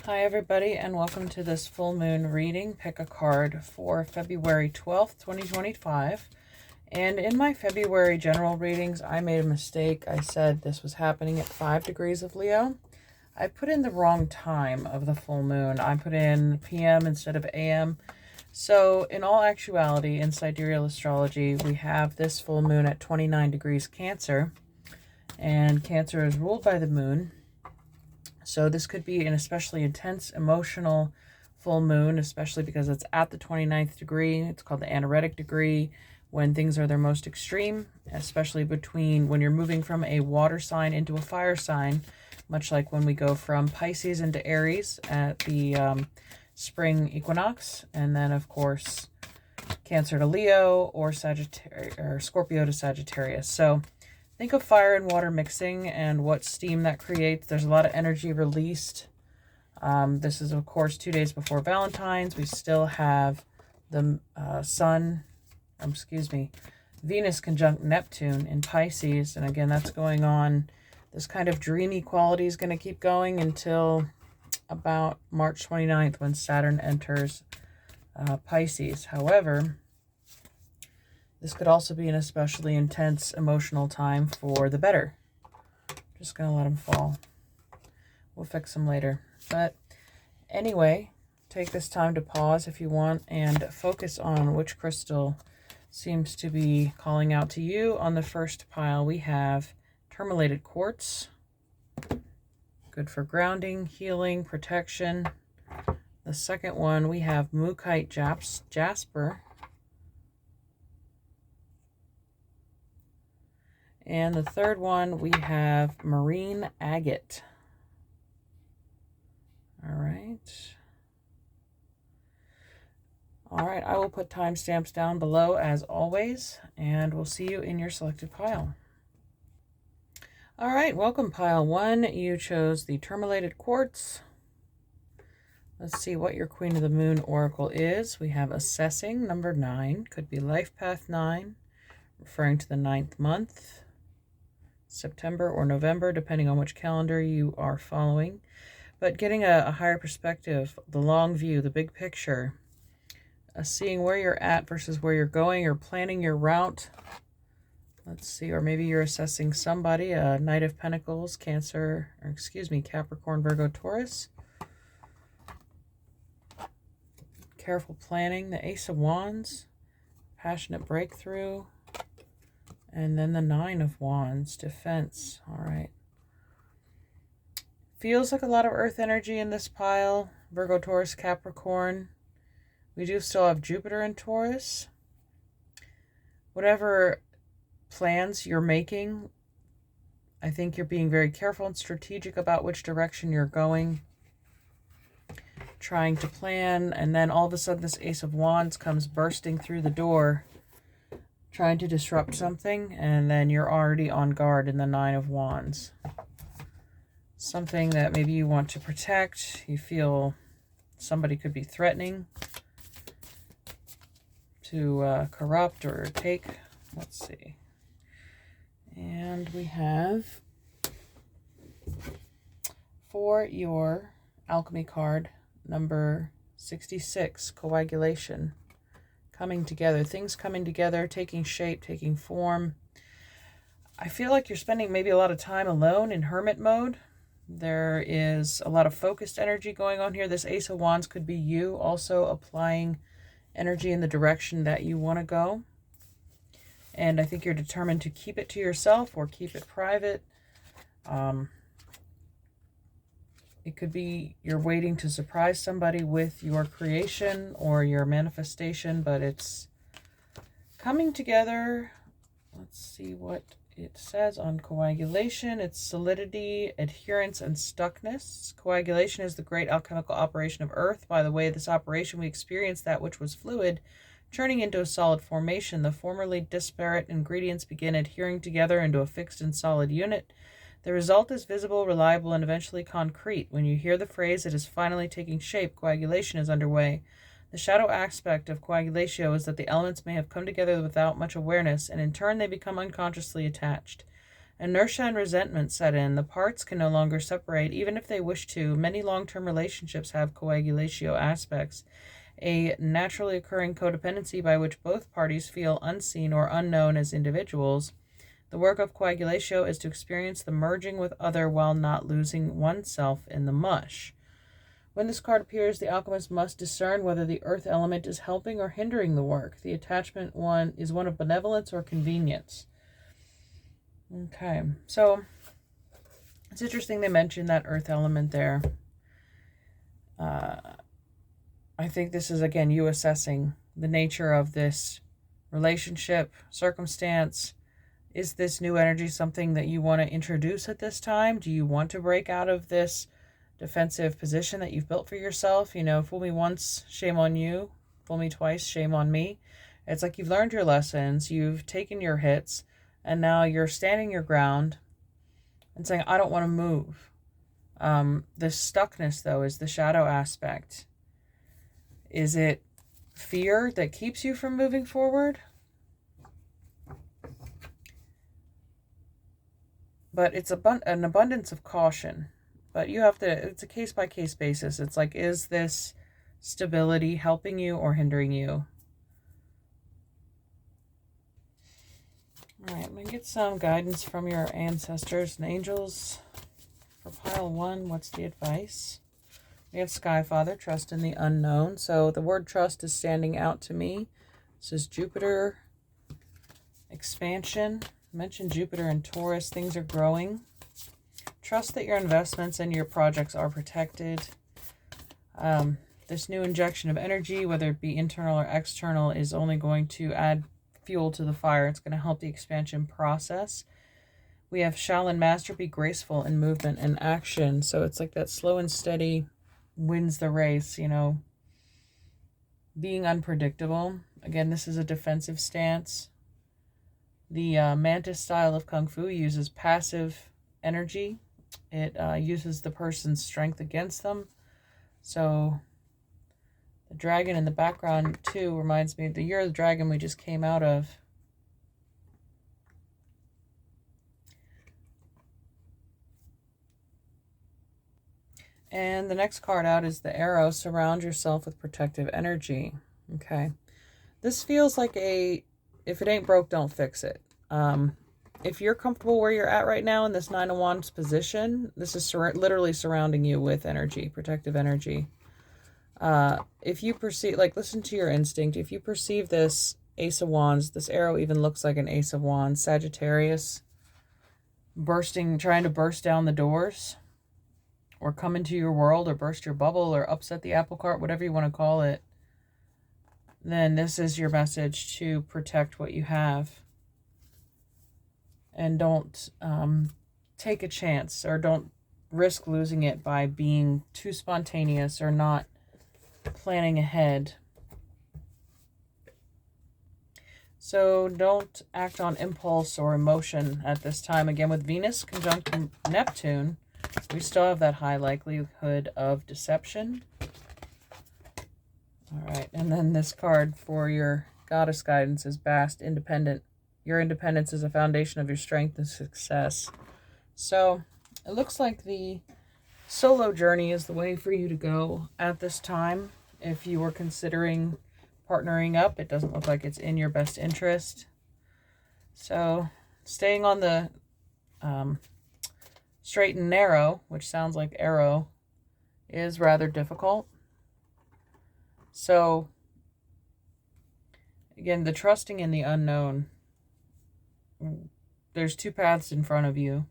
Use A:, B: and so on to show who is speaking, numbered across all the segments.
A: Hi everybody, and welcome to this full moon reading. Pick a card for February 12th, 2025. And in my February general readings, I made a mistake. I said this was happening at 5 degrees of Leo. I put in the wrong time of the full moon. I put in PM instead of AM. So in all actuality, in sidereal astrology, we have this full moon at 29 degrees Cancer. And Cancer is ruled by the moon. So this could be an especially intense emotional full moon, especially because it's at the 29th degree. It's called the anaretic degree, when things are their most extreme, especially between when you're moving from a water sign into a fire sign, much like when we go from Pisces into Aries at the spring equinox, and then of course Cancer to Leo, or Sagittarius or Scorpio to Sagittarius. So think of fire and water mixing and what steam that creates. There's a lot of energy released. This is, of course, 2 days before Valentine's. We still have the Venus conjunct Neptune in Pisces. And again, that's going on. This kind of dreamy quality is going to keep going until about March 29th when Saturn enters Pisces. However, this could also be an especially intense emotional time for the better. Just going to let them fall. We'll fix them later. But anyway, take this time to pause if you want and focus on which crystal seems to be calling out to you. On the first pile, we have tourmalated quartz. Good for grounding, healing, protection. The second one, we have Mookaite jasper. And the third one, we have marine agate. All right. All right, I will put timestamps down below as always, and we'll see you in your selected pile. All right, welcome pile 1. You chose the tourmalated quartz. Let's see what your Queen of the Moon oracle is. We have assessing, number 9. Could be life path 9, referring to the 9th month. September or November, depending on which calendar you are following. But getting a higher perspective, the long view, the big picture, seeing where you're at versus where you're going, or planning your route. Let's see, or maybe you're assessing somebody, a Knight of Pentacles, Capricorn, Virgo, Taurus. Careful planning, the Ace of Wands, passionate breakthrough. And then the 9 of Wands, defense. All right. Feels like a lot of earth energy in this pile. Virgo, Taurus, Capricorn. We do still have Jupiter in Taurus. Whatever plans you're making, I think you're being very careful and strategic about which direction you're going. Trying to plan, and then all of a sudden this Ace of Wands comes bursting through the door, trying to disrupt something, and then you're already on guard in the 9 of Wands. Something that maybe you want to protect, you feel somebody could be threatening to corrupt or take. Let's see. And we have, for your alchemy card, number 66, coagulation. Coming together, things coming together, taking shape, taking form. I feel like you're spending maybe a lot of time alone in hermit mode. There is a lot of focused energy going on here. This Ace of Wands could be you also applying energy in the direction that you want to go. And I think you're determined to keep it to yourself or keep it private. It could be you're waiting to surprise somebody with your creation or your manifestation, but it's coming together. Let's see what it says on coagulation. It's solidity, adherence, and stuckness. Coagulation is the great alchemical operation of Earth. By the way, this operation, we experience that which was fluid, turning into a solid formation. The formerly disparate ingredients begin adhering together into a fixed and solid unit. The result is visible, reliable, and eventually concrete. When you hear the phrase, "it is finally taking shape," coagulation is underway. The shadow aspect of coagulatio is that the elements may have come together without much awareness, and in turn they become unconsciously attached. Inertia and resentment set in. The parts can no longer separate, even if they wish to. Many long-term relationships have coagulatio aspects, a naturally occurring codependency by which both parties feel unseen or unknown as individuals. The work of coagulatio is to experience the merging with other while not losing oneself in the mush. When this card appears, the alchemist must discern whether the earth element is helping or hindering the work. The attachment is one of benevolence or convenience. Okay, so it's interesting they mentioned that earth element there. I think this is, again, you assessing the nature of this relationship, circumstance. Is this new energy something that you want to introduce at this time? Do you want to break out of this defensive position that you've built for yourself? You know, fool me once, shame on you. Fool me twice, shame on me. It's like you've learned your lessons, you've taken your hits, and now you're standing your ground and saying, I don't want to move. This stuckness, though, is the shadow aspect. Is it fear that keeps you from moving forward? But it's an abundance of caution. But you have to, it's a case-by-case basis. It's like, is this stability helping you or hindering you? All right, I'm going to get some guidance from your ancestors and angels. For pile 1, what's the advice? We have Sky Father, trust in the unknown. So the word trust is standing out to me. This is Jupiter, expansion. I mentioned Jupiter and Taurus, things are growing. Trust that your investments and your projects are protected. This new injection of energy, whether it be internal or external, is only going to add fuel to the fire. It's going to help the expansion process. We have shall and master be graceful in movement and action. So it's like that slow and steady wins the race, you know. Being unpredictable. Again, this is a defensive stance. The Mantis style of Kung Fu uses passive energy. It uses the person's strength against them. So the dragon in the background, too, reminds me of the Year of the Dragon we just came out of. And the next card out is the Arrow. Surround yourself with protective energy. Okay. This feels like a, if it ain't broke, don't fix it. If you're comfortable where you're at right now in this Nine of Wands position, this is literally surrounding you with energy, protective energy. If you perceive, like, listen to your instinct. If you perceive this Ace of Wands, this arrow even looks like an Ace of Wands, Sagittarius, trying to burst down the doors, or come into your world, or burst your bubble, or upset the apple cart, whatever you want to call it, then this is your message to protect what you have. And don't take a chance, or don't risk losing it by being too spontaneous or not planning ahead. So don't act on impulse or emotion at this time. Again, with Venus conjunct Neptune, we still have that high likelihood of deception. All right, and then this card for your goddess guidance is Bast, independent. Your independence is a foundation of your strength and success. So it looks like the solo journey is the way for you to go at this time. If you were considering partnering up, it doesn't look like it's in your best interest. So staying on the straight and narrow, which sounds like arrow, is rather difficult. So again, the trusting in the unknown. There's two paths in front of you.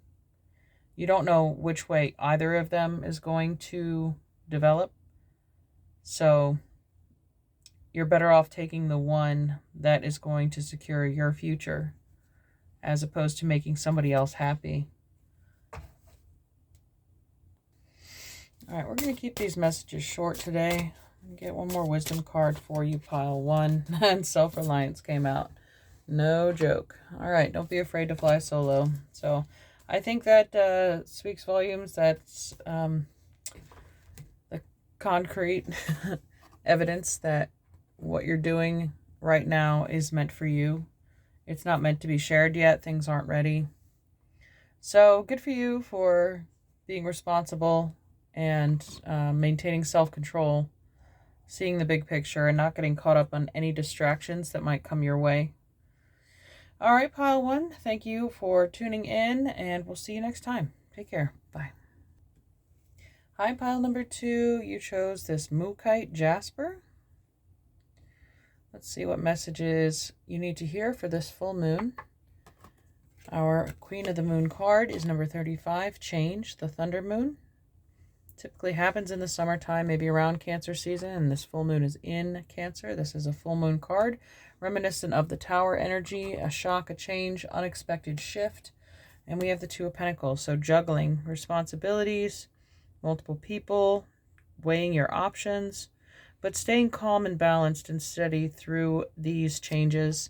A: You don't know which way either of them is going to develop. So you're better off taking the one that is going to secure your future, as opposed to making somebody else happy. All right, we're going to keep these messages short today. Get one more wisdom card for you, pile 1. And self-reliance came out. No joke. All right, don't be afraid to fly solo. So I think that speaks volumes. That's the concrete evidence that what you're doing right now is meant for you. It's not meant to be shared yet. Things aren't ready. So good for you for being responsible and maintaining self-control, seeing the big picture and not getting caught up on any distractions that might come your way. All right, pile one, thank you for tuning in, and we'll see you next time. Take care. Bye. Hi, pile number two. You chose this Mookite Jasper. Let's see what messages you need to hear for this full moon. Our Queen of the Moon card is number 35, Change, the Thunder Moon. Typically happens in the summertime, maybe around Cancer season, and this full moon is in Cancer. This is a full moon card, reminiscent of the Tower energy, a shock, a change, unexpected shift. And we have the Two of Pentacles, so juggling responsibilities, multiple people, weighing your options, but staying calm and balanced and steady through these changes,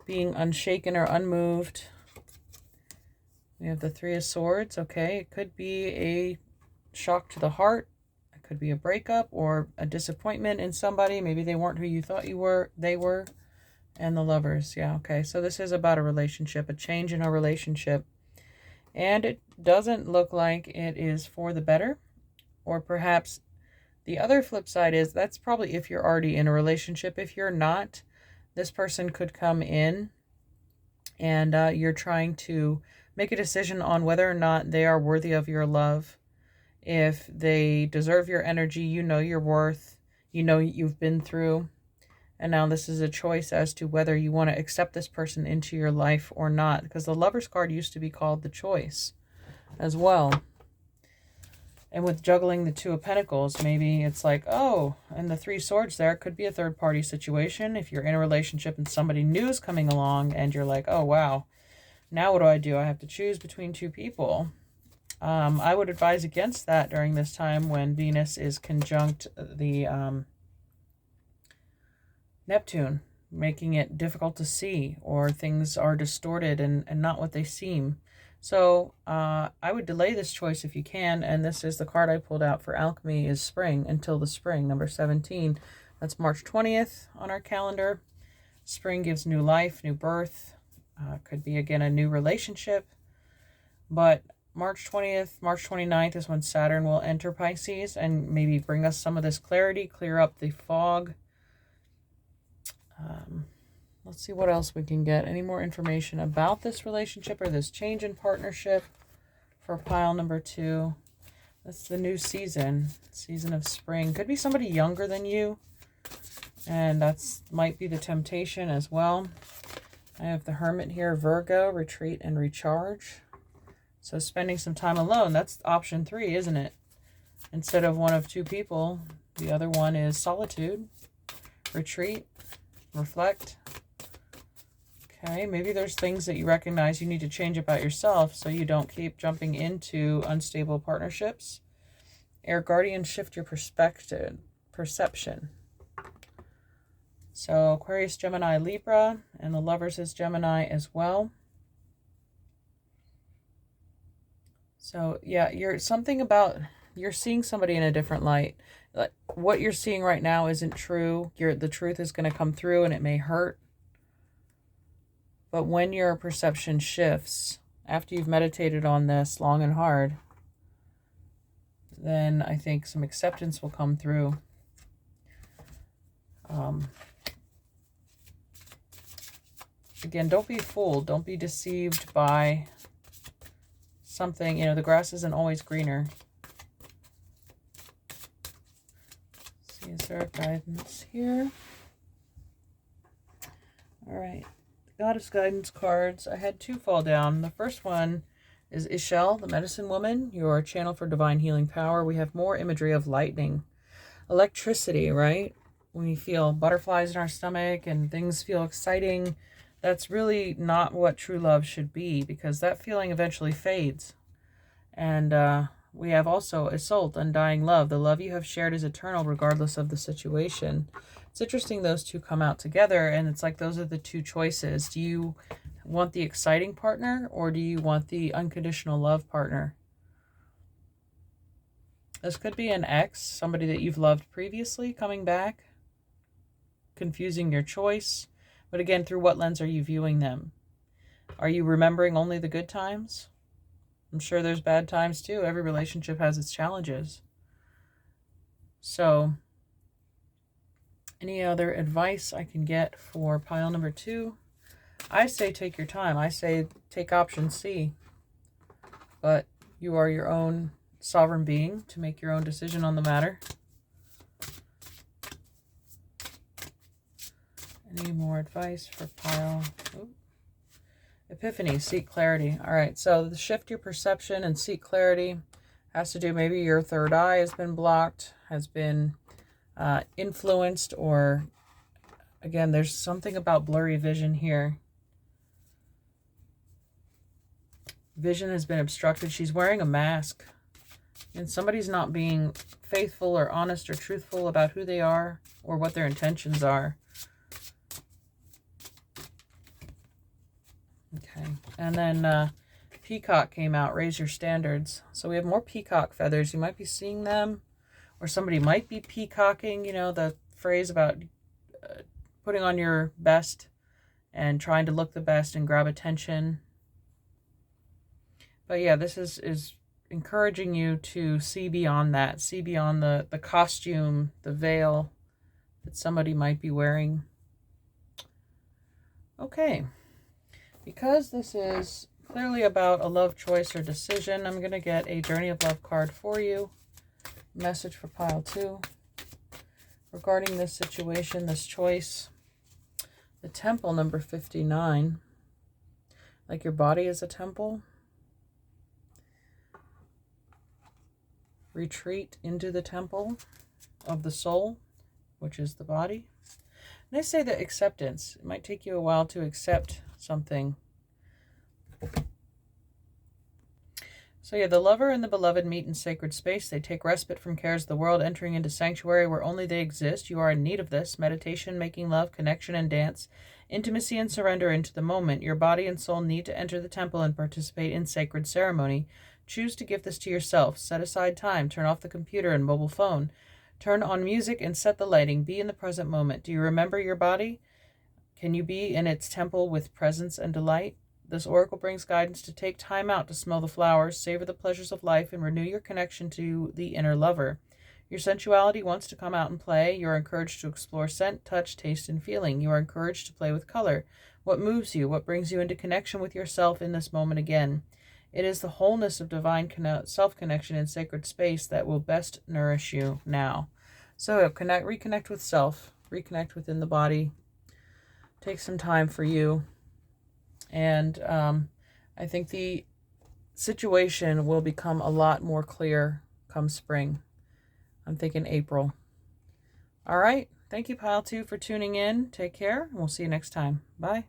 A: being unshaken or unmoved. We have the Three of Swords. Okay, it could be a shock to the heart. It could be a breakup or a disappointment in somebody. Maybe they weren't who you thought they were. And the Lovers. Yeah, okay. So this is about a relationship, a change in a relationship. And it doesn't look like it is for the better. Or perhaps the other flip side is that's probably if you're already in a relationship. If you're not, this person could come in and you're trying to make a decision on whether or not they are worthy of your love. If they deserve your energy, you know your worth, you know you've been through. And now this is a choice as to whether you want to accept this person into your life or not. Because the Lovers card used to be called the Choice as well. And with juggling the Two of Pentacles, maybe it's like, oh, and the Three Swords there, it could be a third-party situation. If you're in a relationship and somebody new is coming along and you're like, oh, wow, now what do? I have to choose between two people. I would advise against that during this time when Venus is conjunct the Neptune, making it difficult to see, or things are distorted and not what they seem. So I would delay this choice if you can, and this is the card I pulled out for alchemy is spring, until the spring, number 17. That's March 20th on our calendar. Spring gives new life, new birth. Could be, again, a new relationship. But March 20th, March 29th is when Saturn will enter Pisces and maybe bring us some of this clarity, clear up the fog. Let's see what else we can get. Any more information about this relationship or this change in partnership for pile number two? That's the new season of spring. Could be somebody younger than you, and that's might be the temptation as well. I have the Hermit here, Virgo, retreat and recharge. So spending some time alone, that's option 3, isn't it? Instead of one of two people, the other one is solitude, retreat, reflect. Okay, maybe there's things that you recognize you need to change about yourself so you don't keep jumping into unstable partnerships. Air Guardian, shift your perception. So Aquarius, Gemini, Libra, and the Lovers is Gemini as well. So yeah, you're seeing somebody in a different light. Like, what you're seeing right now isn't true. The truth is going to come through and it may hurt. But when your perception shifts, after you've meditated on this long and hard, then I think some acceptance will come through. Again, don't be fooled. Don't be deceived by something. You know, the grass isn't always greener. Let's see, is there a guidance here? All right. Goddess guidance cards. I had 2 fall down. The first one is Ishel, the medicine woman, your channel for divine healing power. We have more imagery of lightning, electricity, right? When we feel butterflies in our stomach and things feel exciting, that's really not what true love should be, because that feeling eventually fades. And we have also Isolde, undying love. The love you have shared is eternal regardless of the situation. It's interesting those two come out together, and it's like those are the 2 choices. Do you want the exciting partner, or do you want the unconditional love partner? This could be an ex, somebody that you've loved previously coming back, confusing your choice. But again, through what lens are you viewing them? Are you remembering only the good times? I'm sure there's bad times too. Every relationship has its challenges. So, any other advice I can get for pile number 2? I say take your time. I say take option C. But you are your own sovereign being to make your own decision on the matter. Any more advice for pile? Ooh. Epiphany, seek clarity. All right, so the shift your perception and seek clarity has to do, maybe your third eye has been blocked, has been influenced, or again, there's something about blurry vision here. Vision has been obstructed. She's wearing a mask, and somebody's not being faithful or honest or truthful about who they are or what their intentions are. Okay, and then peacock came out, raise your standards. So we have more peacock feathers. You might be seeing them, or somebody might be peacocking, you know, the phrase about putting on your best and trying to look the best and grab attention. But yeah, this is encouraging you to see beyond that, see beyond the costume, the veil that somebody might be wearing. Okay. Because this is clearly about a love choice or decision, I'm going to get a Journey of Love card for you. Message for pile 2. Regarding this situation, this choice. The temple, number 59. Like your body is a temple. Retreat into the temple of the soul, which is the body. And I say that acceptance. It might take you a while to accept something. So yeah, the lover and the beloved meet in sacred space. They take respite from cares of the world, entering into sanctuary where only they exist. You are in need of this. Meditation, making love, connection and dance, intimacy and surrender into the moment. Your body and soul need to enter the temple and participate in sacred ceremony. Choose to give this to yourself. Set aside time. Turn off the computer and mobile phone. Turn on music and set the lighting. Be in the present moment. Do you remember your body? Can you be in its temple with presence and delight? This oracle brings guidance to take time out to smell the flowers, savor the pleasures of life, and renew your connection to the inner lover. Your sensuality wants to come out and play. You are encouraged to explore scent, touch, taste, and feeling. You are encouraged to play with color. What moves you? What brings you into connection with yourself in this moment again? It is the wholeness of divine self-connection in sacred space that will best nourish you now. So reconnect with self, reconnect within the body. Take some time for you. And I think the situation will become a lot more clear come spring. I'm thinking April. All right. Thank you, Pile 2, for tuning in. Take care, and we'll see you next time. Bye.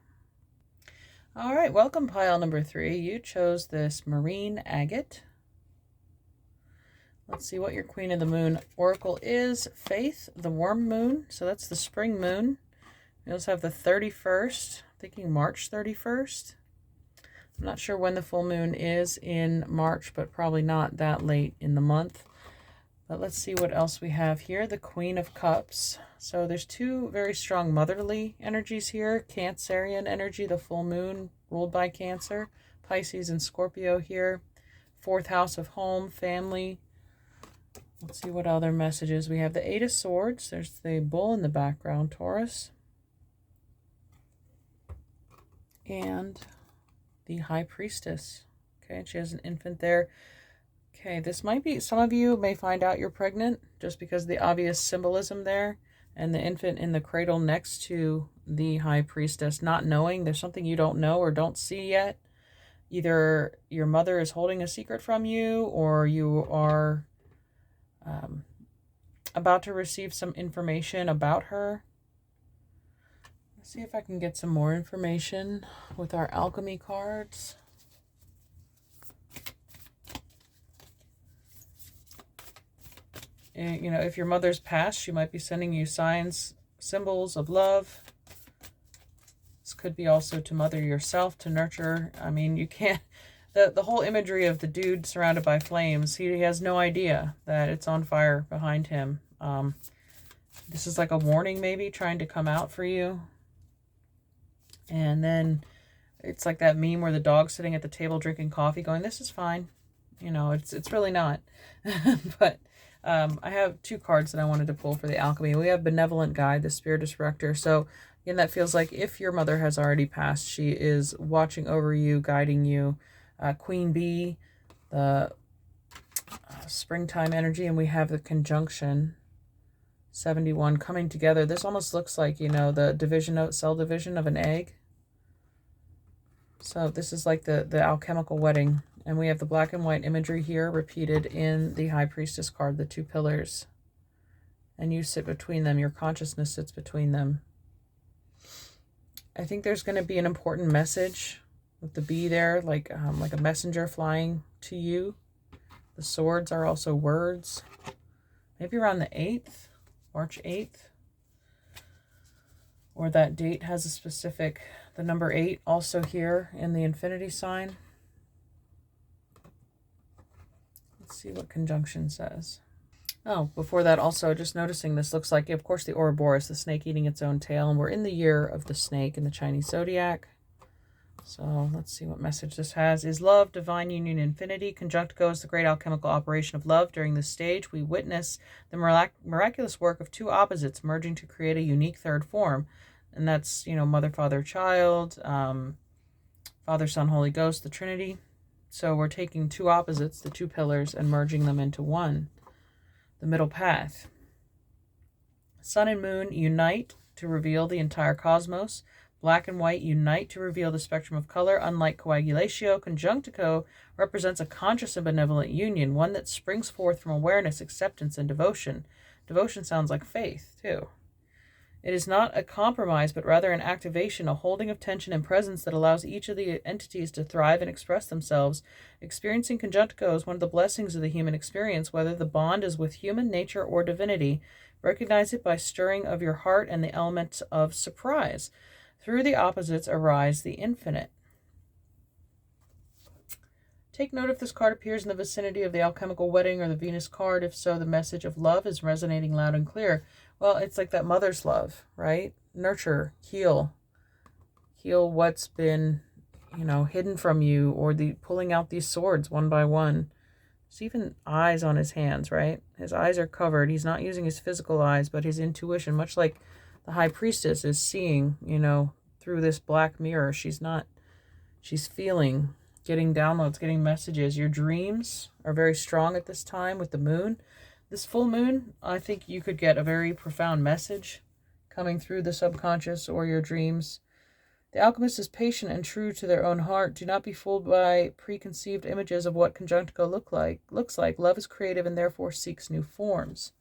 A: All right. Welcome, Pile number 3. You chose this marine agate. Let's see what your Queen of the Moon oracle is. Faith, the warm moon. So that's the spring moon. We also have the 31st, thinking March 31st. I'm not sure when the full moon is in March, but probably not that late in the month. But let's see what else we have here. The Queen of Cups. So there's 2 very strong motherly energies here. Cancerian energy, the full moon ruled by Cancer. Pisces and Scorpio here. 4th house of home, family. Let's see what other messages. We have the 8 of Swords. There's the bull in the background, Taurus. And the High Priestess. Okay, she has an infant there. Okay, this might be, some of you may find out you're pregnant just because of the obvious symbolism there. And the infant in the cradle next to the High Priestess, not knowing there's something you don't know or don't see yet. Either your mother is holding a secret from you, or you are about to receive some information about her. Let's see if I can get some more information with our alchemy cards. And, you know, if your mother's passed, she might be sending you signs, symbols of love. This could be also to mother yourself, to nurture. I mean, you can't, the whole imagery of the dude surrounded by flames, he has no idea that it's on fire behind him. This is like a warning maybe trying to come out for you. And then It's like that meme where the dog's sitting at the table drinking coffee going, this is fine. You know, it's really not. But I have 2 cards that I wanted to pull for the alchemy. We have Benevolent Guide, the Spiritist Director. So again, that feels like if your mother has already passed, she is watching over you, guiding you. Queen Bee, the springtime energy, and we have the conjunction 71 coming together. This almost looks like, you know, the cell division of an egg. So this is like the alchemical wedding. And we have the black and white imagery here repeated in the High Priestess card, the 2 pillars. And you sit between them. Your consciousness sits between them. I think there's going to be an important message with the bee there, like a messenger flying to you. The swords are also words. Maybe around the 8th, March 8th. Or that date has a specific, the number 8 also here in the infinity sign. Let's see what conjunction says. Oh, before that also, just noticing this looks like, of course, the Ouroboros, the snake eating its own tail. And we're in the year of the snake in the Chinese zodiac. So let's see what message this has. Is love, divine union, infinity. Conjunct goes the great alchemical operation of love. During this stage, we witness the miraculous work of 2 opposites merging to create a unique third form. And that's, you know, Mother, Father, Child, Father, Son, Holy Ghost, the Trinity. So we're taking 2 opposites, the 2 pillars, and merging them into one, the middle path. Sun and moon unite to reveal the entire cosmos. Black and white unite to reveal the spectrum of color. Unlike coagulatio, conjunctico represents a conscious and benevolent union, one that springs forth from awareness, acceptance, and devotion. Devotion sounds like faith, too. It is not a compromise, but rather an activation, a holding of tension and presence that allows each of the entities to thrive and express themselves. Experiencing conjunctico is one of the blessings of the human experience, whether the bond is with human nature or divinity. Recognize it by stirring of your heart and the element of surprise. Through the opposites arise the infinite. Take note if this card appears in the vicinity of the alchemical wedding or the Venus card. If so, the message of love is resonating loud and clear. Well, it's like that mother's love, right? Nurture, heal what's been, you know, hidden from you, or the pulling out these swords one by one. There's even eyes on his hands, right? His eyes are covered. He's not using his physical eyes, but his intuition, much like the High Priestess is seeing, you know, through this black mirror. She's feeling, getting downloads, getting messages. Your dreams are very strong at this time with the moon. This full moon, I think you could get a very profound message coming through the subconscious or your dreams. The alchemist is patient and true to their own heart. Do not be fooled by preconceived images of what conjunctico looks like. Love is creative and therefore seeks new forms.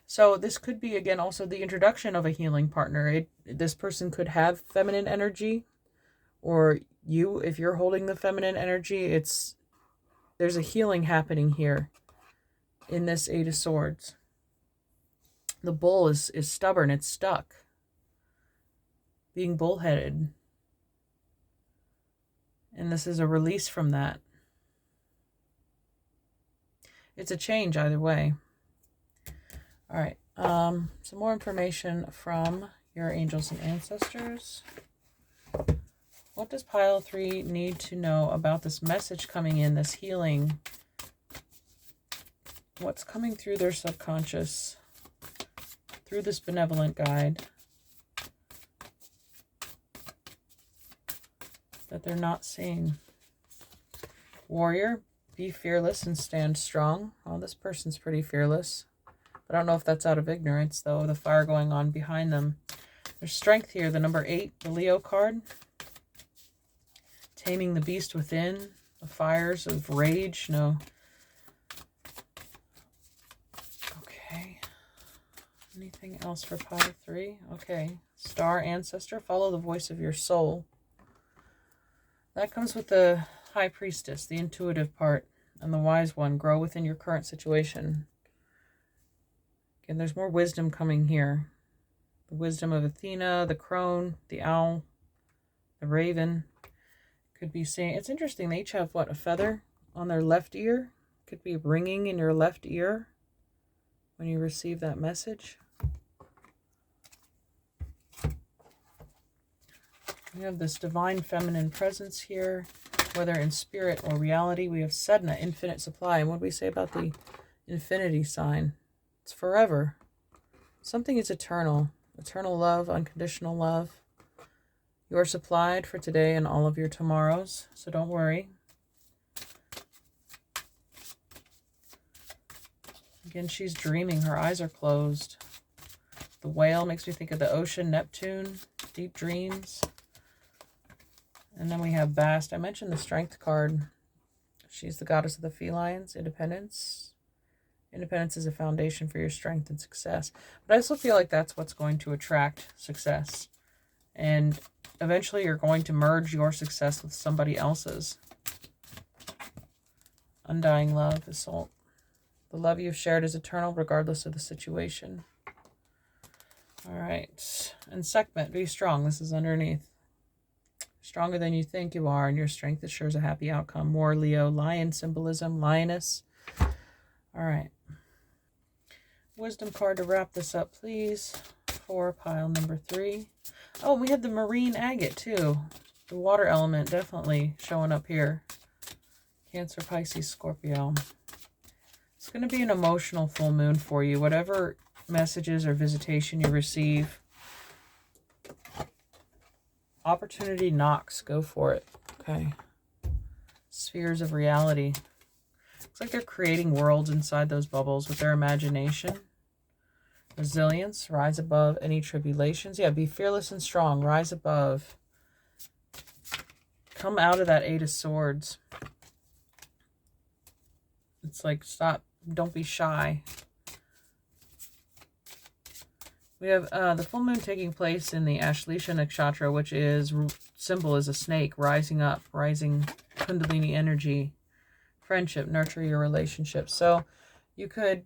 A: So this could be, again, also the introduction of a healing partner. This person could have feminine energy, or you, if you're holding the feminine energy, there's a healing happening here in this 8 of Swords. The bull is stubborn. It's stuck. Being bullheaded. And this is a release from that. It's a change either way. All right. Some more information from your angels and ancestors. What does pile 3 need to know about this message coming in, this healing? What's coming through their subconscious, through this benevolent guide, that they're not seeing? Warrior, be fearless and stand strong. Oh, this person's pretty fearless. But I don't know if that's out of ignorance, though. The fire going on behind them. There's strength here. The number 8, the Leo card. Taming the beast within. The fires of rage. No. Okay. Anything else for pile 3? Okay. Star Ancestor. Follow the voice of your soul. That comes with the High Priestess, the intuitive part, and the Wise One. Grow within your current situation. Again, there's more wisdom coming here. The wisdom of Athena, the crone, the owl, the raven. Could be saying, it's interesting, they each have, what, a feather on their left ear? Could be ringing in your left ear when you receive that message. We have this divine feminine presence here, whether in spirit or reality. We have Sedna, infinite supply. And what do we say about the infinity sign? It's forever. Something is eternal. Eternal love, unconditional love. You are supplied for today and all of your tomorrows, so don't worry. Again, she's dreaming. Her eyes are closed. The whale makes me think of the ocean, Neptune, deep dreams. And then we have Bast. I mentioned the Strength card. She's the goddess of the felines, independence. Independence is a foundation for your strength and success. But I also feel like that's what's going to attract success. And eventually you're going to merge your success with somebody else's. Undying love, Assault. The love you've shared is eternal regardless of the situation. All right. And Sekhmet, be strong. This is underneath. Stronger than you think you are, and your strength assures a happy outcome. More Leo, lion symbolism, lioness. All right. Wisdom card to wrap this up, please, for pile number 3. Oh, we had the marine agate, too. The water element definitely showing up here. Cancer, Pisces, Scorpio. It's going to be an emotional full moon for you. Whatever messages or visitation you receive, opportunity knocks. Go for it. Okay. Spheres of reality. Looks like they're creating worlds inside those bubbles with their imagination. Resilience. Rise above any tribulations. Yeah, be fearless and strong. Rise above. Come out of that 8 of Swords. It's like, stop. Don't be shy. We have the full moon taking place in the Ashleisha Nakshatra, which is symbol is a snake rising up, rising Kundalini energy, friendship, nurture your relationship. So you could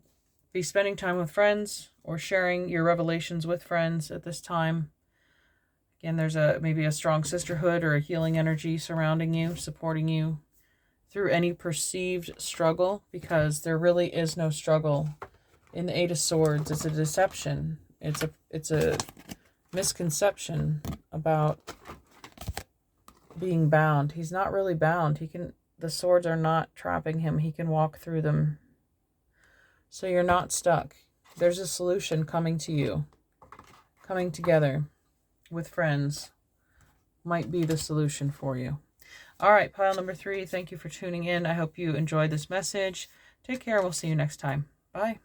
A: be spending time with friends or sharing your revelations with friends at this time. Again, there's maybe a strong sisterhood or a healing energy surrounding you, supporting you through any perceived struggle, because there really is no struggle in the 8 of Swords. It's a deception. It's a misconception about being bound. He's not really bound. The swords are not trapping him. He can walk through them. So you're not stuck. There's a solution coming to you. Coming together with friends might be the solution for you. All right, pile number 3. Thank you for tuning in. I hope you enjoyed this message. Take care. We'll see you next time. Bye.